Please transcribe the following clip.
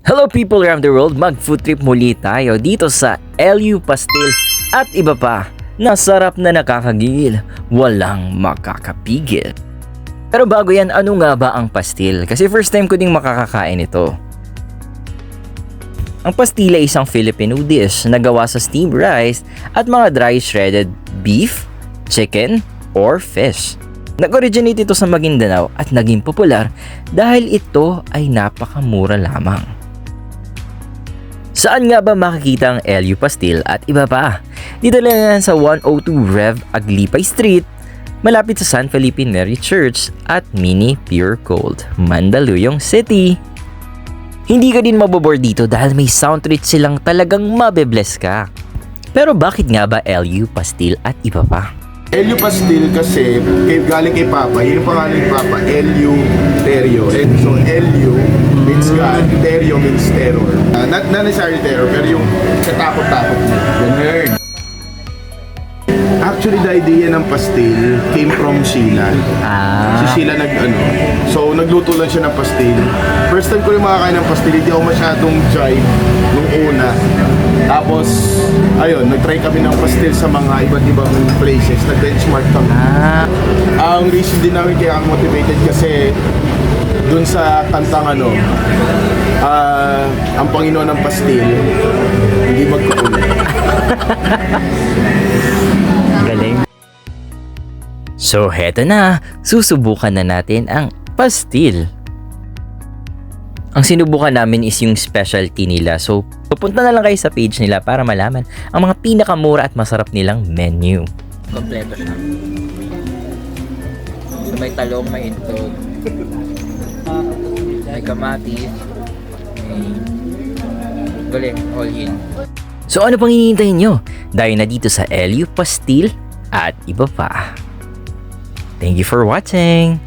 Hello people around the world, mag-food trip muli tayo dito sa LU Pastil at iba pa. Nasarap na nakakagigil, walang makakapigil. Pero bago yan, ano nga ba ang pastil? Kasi first time ko ding makakakain ito. Ang pastil ay isang Filipino dish na gawa sa steamed rice at mga dry shredded beef, chicken, or fish. Nag-originate ito sa Maguindanao at naging popular dahil ito ay napakamura lamang. Saan nga ba makikita ang LU Pastil at iba pa? Dito lang yan sa 102 Rev Aglipay Street, malapit sa San Felipe Neri Church at Mini Pure Gold, Mandaluyong City. Hindi ka din mabobore dito dahil may sound treat silang talagang mabe-bless ka. Pero bakit nga ba LU Pastil at iba pa? LU Pastil kasi galing kay Papa, yun yung pangalan ni Papa, LU Terio. So LU means God, Terio means terror. Not necessarily terror, pero yung katakot-takot niya. Ganun. Actually, the idea ng pastil came from Sheila. Si Sheila so nagluto lang siya ng pastil. First time ko rin makakain ng pastil, hindi ako masyadong jive nung una. Tapos, ayun, nag-try kami ng pastil sa mga iba't ibang places. Nag-benchmark kami. Ang reason din namin kaya ako motivated kasi dun sa kantang ang Panginoon ng pastil, hindi magkukulit. Galing. So, heto na. Susubukan na natin ang pastil. Ang sinubukan namin is yung specialty nila. So, pupunta na lang kayo sa page nila para malaman ang mga pinakamura at masarap nilang menu. Kompleto siya. So, may talong, may itlog, may kamatis, may galing, all in. So, ano pang hinihintay nyo? Dahil na dito sa LU Pastil at iba pa. Thank you for watching!